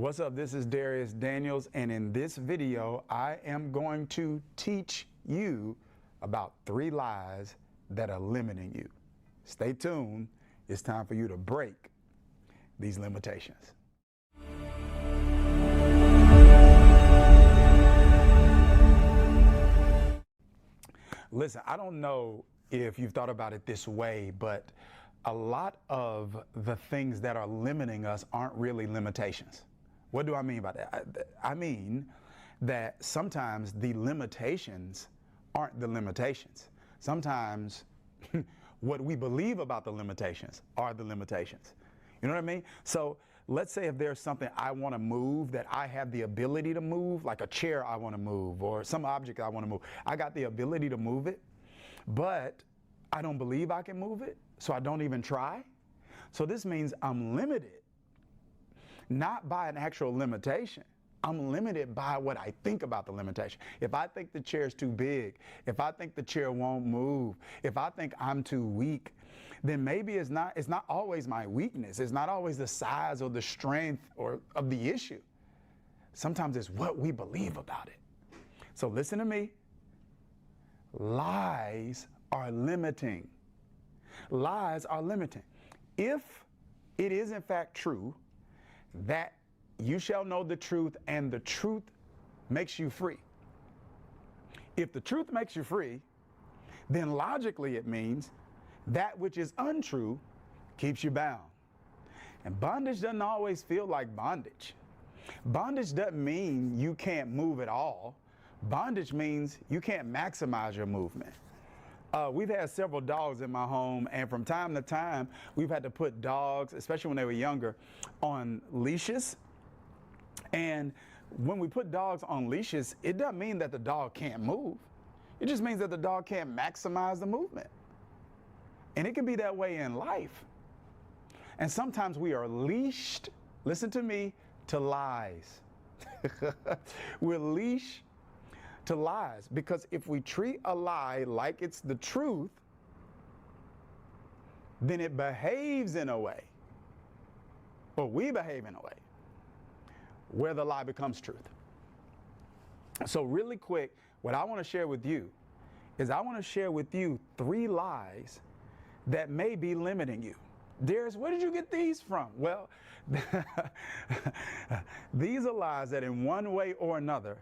What's up? This is Darius Daniels, and in this video, I am going to teach you about 3 lies that are limiting you. Stay tuned. It's time for you to break these limitations. Listen, I don't know if you've thought about it this way, but a lot of the things that are limiting us aren't really limitations. What do I mean by that? I mean that sometimes the limitations aren't the limitations. Sometimes what we believe about the limitations are the limitations. You know what I mean? So let's say if there's something I want to move that I have the ability to move, like a chair I want to move or some object I want to move. I got the ability to move it, but I don't believe I can move it, so I don't even try. So this means I'm limited, not by an actual limitation. I'm limited by what I think about the limitation. If I think the chair is too big, if I think the chair won't move, if I think I'm too weak, then maybe it's not always my weakness. It's not always the size or the strength of the issue. Sometimes it's what we believe about it. So listen to me. Lies are limiting. Lies are limiting. If it is in fact true that you shall know the truth and the truth makes you free. If the truth makes you free, then logically it means that which is untrue keeps you bound. And bondage doesn't always feel like bondage. Bondage doesn't mean you can't move at all. Bondage means you can't maximize your movement. We've had several dogs in my home, and from time to time, we've had to put dogs, especially when they were younger, on leashes. And when we put dogs on leashes, it doesn't mean that the dog can't move. It just means that the dog can't maximize the movement. And it can be that way in life. And sometimes we are leashed, listen to me, to lies. We're leashed to lies, because if we treat a lie like it's the truth, then it behaves in a way, or we behave in a way, where the lie becomes truth. So really quick, what I want to share with you is I want to share with you 3 lies that may be limiting you. Darius, where did you get these from? Well, these are lies that in one way or another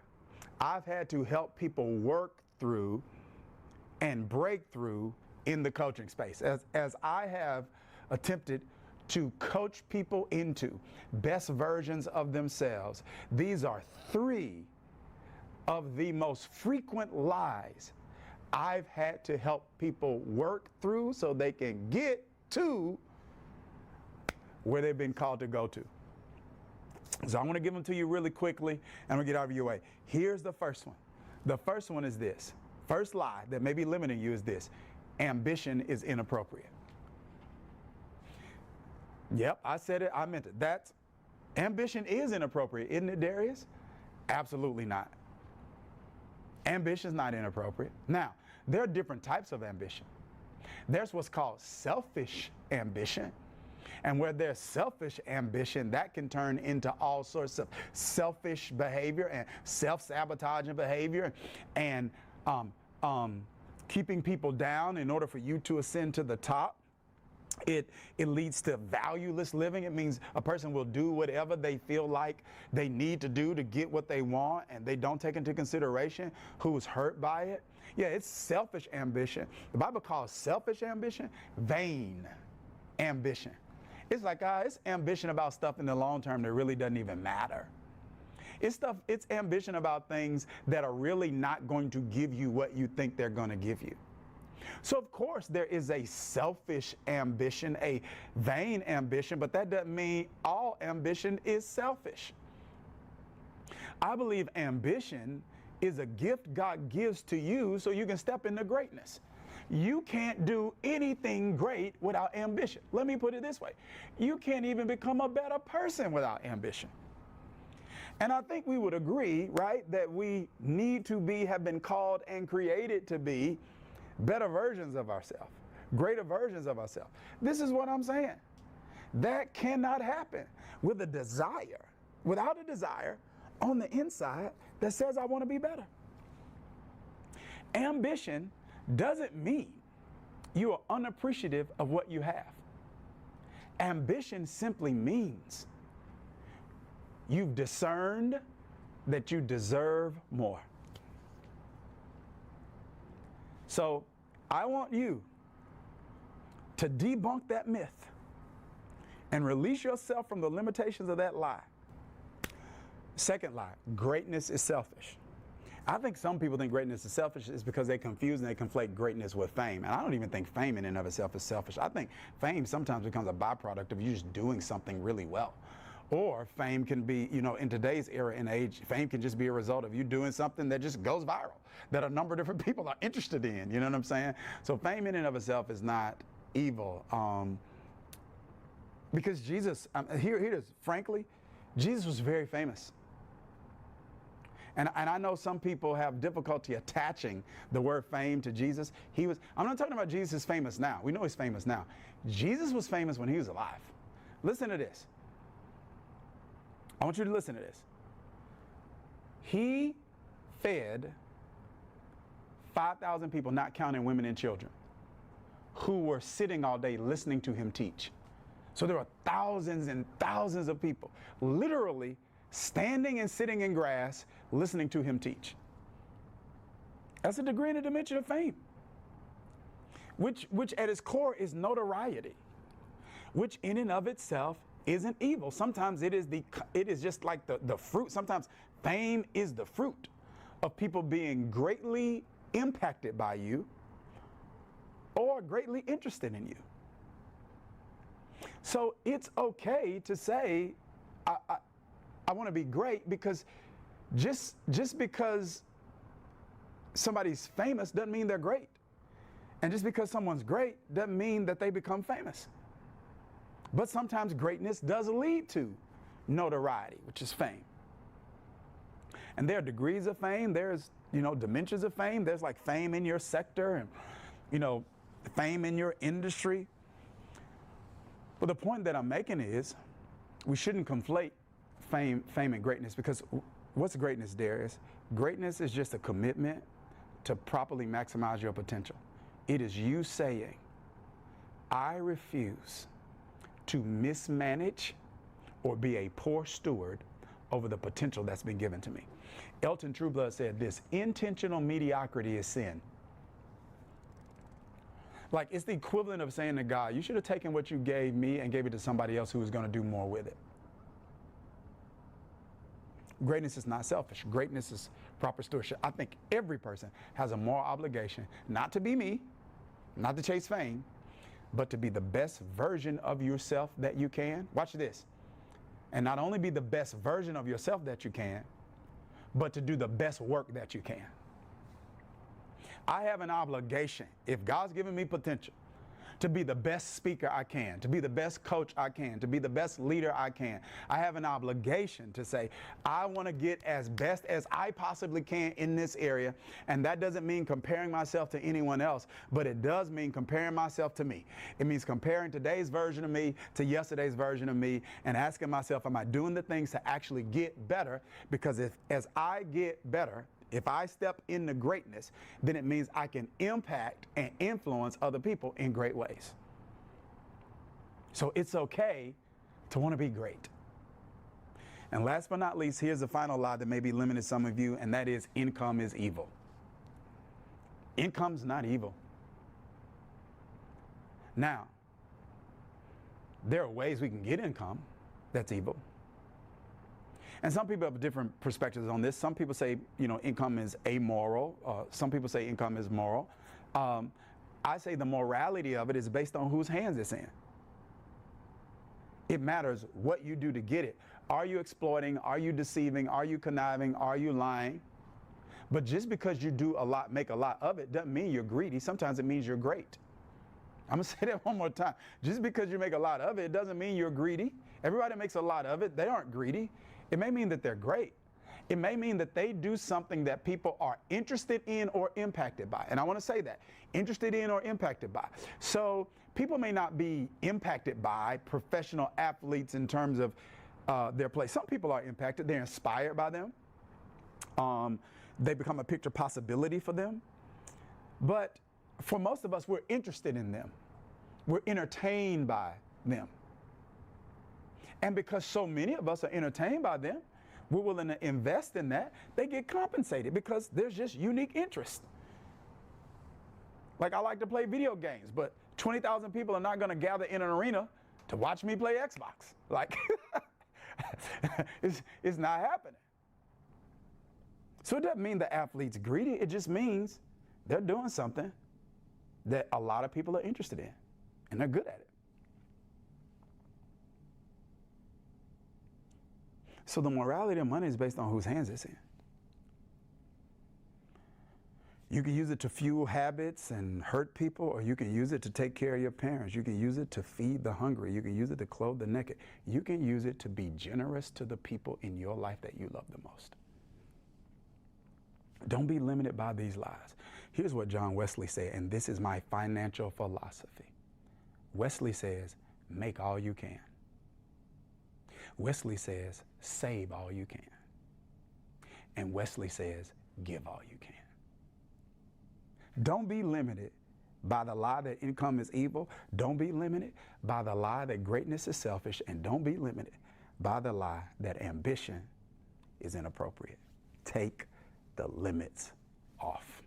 I've had to help people work through and break through in the coaching space. As I have attempted to coach people into best versions of themselves, these are 3 of the most frequent lies I've had to help people work through so they can get to where they've been called to go to. So I want to give them to you really quickly, and I'm going to get out of your way. Here's the first one. The first one is this. First lie that may be limiting you is this: ambition is inappropriate. Yep, I said it, I meant it. Ambition is inappropriate, isn't it, Darius? Absolutely not. Ambition is not inappropriate. Now, there are different types of ambition. There's what's called selfish ambition. And where there's selfish ambition, that can turn into all sorts of selfish behavior and self-sabotaging behavior and keeping people down in order for you to ascend to the top. It leads to valueless living. It means a person will do whatever they feel like they need to do to get what they want, and they don't take into consideration who's hurt by it. Yeah, it's selfish ambition. The Bible calls selfish ambition vain ambition. It's like, it's ambition about stuff in the long term that really doesn't even matter. It's ambition about things that are really not going to give you what you think they're going to give you. So of course there is a selfish ambition, a vain ambition, but that doesn't mean all ambition is selfish. I believe ambition is a gift God gives to you so you can step into greatness. You can't do anything great without ambition. Let me put it this way. You can't even become a better person without ambition. And I think we would agree, right, that we need to have been called and created to be better versions of ourselves, greater versions of ourselves. This is what I'm saying. That cannot happen with a desire without a desire on the inside that says, I want to be better. Ambition doesn't mean you are unappreciative of what you have. Ambition simply means you've discerned that you deserve more. So I want you to debunk that myth and release yourself from the limitations of that lie. Second lie, greatness is selfish. I think some people think greatness is selfish is because they confuse and they conflate greatness with fame. And I don't even think fame in and of itself is selfish. I think fame sometimes becomes a byproduct of you just doing something really well. Or fame can be, in today's era and age, fame can just be a result of you doing something that just goes viral, that a number of different people are interested in, you know what I'm saying? So fame in and of itself is not evil. Because Jesus, here it is, frankly, Jesus was very famous. And I know some people have difficulty attaching the word fame to Jesus. I'm not talking about Jesus is famous now. We know he's famous now. Jesus was famous when he was alive. Listen to this. I want you to listen to this. He fed 5,000 people, not counting women and children, who were sitting all day listening to him teach. So there were thousands and thousands of people literally standing and sitting in grass listening to him teach. That's a degree and a dimension of fame, which at its core is notoriety, which in and of itself isn't evil. Sometimes it is just like the fruit. Sometimes fame is the fruit of people being greatly impacted by you or greatly interested in you. So it's okay to say, I want to be great, because just because somebody's famous doesn't mean they're great. And just because someone's great doesn't mean that they become famous. But sometimes greatness does lead to notoriety, which is fame. And there are degrees of fame. There's, dimensions of fame. There's like fame in your sector and, fame in your industry. But the point that I'm making is we shouldn't conflate fame and greatness, because what's greatness, Darius? Greatness is just a commitment to properly maximize your potential. It is you saying, I refuse to mismanage or be a poor steward over the potential that's been given to me. Elton Trueblood said this: intentional mediocrity is sin. Like, it's the equivalent of saying to God, you should have taken what you gave me and gave it to somebody else who was going to do more with it. Greatness is not selfish. Greatness is proper stewardship. I think every person has a moral obligation not to be me, not to chase fame, but to be the best version of yourself that you can. Watch this. And not only be the best version of yourself that you can, but to do the best work that you can. I have an obligation, if God's given me potential, to be the best speaker I can, to be the best coach I can, to be the best leader I can. I have an obligation to say, I want to get as best as I possibly can in this area. And that doesn't mean comparing myself to anyone else, but it does mean comparing myself to me. It means comparing today's version of me to yesterday's version of me and asking myself, am I doing the things to actually get better? Because as I get better, if I step into greatness, then it means I can impact and influence other people in great ways. So it's okay to want to be great. And last but not least, here's the final lie that maybe limited some of you, and that is income is evil. Income's not evil. Now, there are ways we can get income that's evil. And some people have different perspectives on this. Some people say, income is amoral. Some people say income is moral. I say the morality of it is based on whose hands it's in. It matters what you do to get it. Are you exploiting? Are you deceiving? Are you conniving? Are you lying? But just because you do a lot, make a lot of it, doesn't mean you're greedy. Sometimes it means you're great. I'm going to say that one more time. Just because you make a lot of it, doesn't mean you're greedy. Everybody makes a lot of it. They aren't greedy. It may mean that they're great. It may mean that they do something that people are interested in or impacted by. And I want to say that, interested in or impacted by. So people may not be impacted by professional athletes in terms of their place. Some people are impacted. They're inspired by them. They become a picture possibility for them. But for most of us, we're interested in them. We're entertained by them. And because so many of us are entertained by them, we're willing to invest in that. They get compensated because there's just unique interest. Like, I like to play video games, but 20,000 people are not going to gather in an arena to watch me play Xbox. Like, it's not happening. So it doesn't mean the athlete's greedy. It just means they're doing something that a lot of people are interested in, and they're good at it. So the morality of money is based on whose hands it's in. You can use it to fuel habits and hurt people, or you can use it to take care of your parents. You can use it to feed the hungry. You can use it to clothe the naked. You can use it to be generous to the people in your life that you love the most. Don't be limited by these lies. Here's what John Wesley said, and this is my financial philosophy. Wesley says, make all you can. Wesley says, save all you can. And Wesley says, give all you can. Don't be limited by the lie that income is evil. Don't be limited by the lie that greatness is selfish. And don't be limited by the lie that ambition is inappropriate. Take the limits off.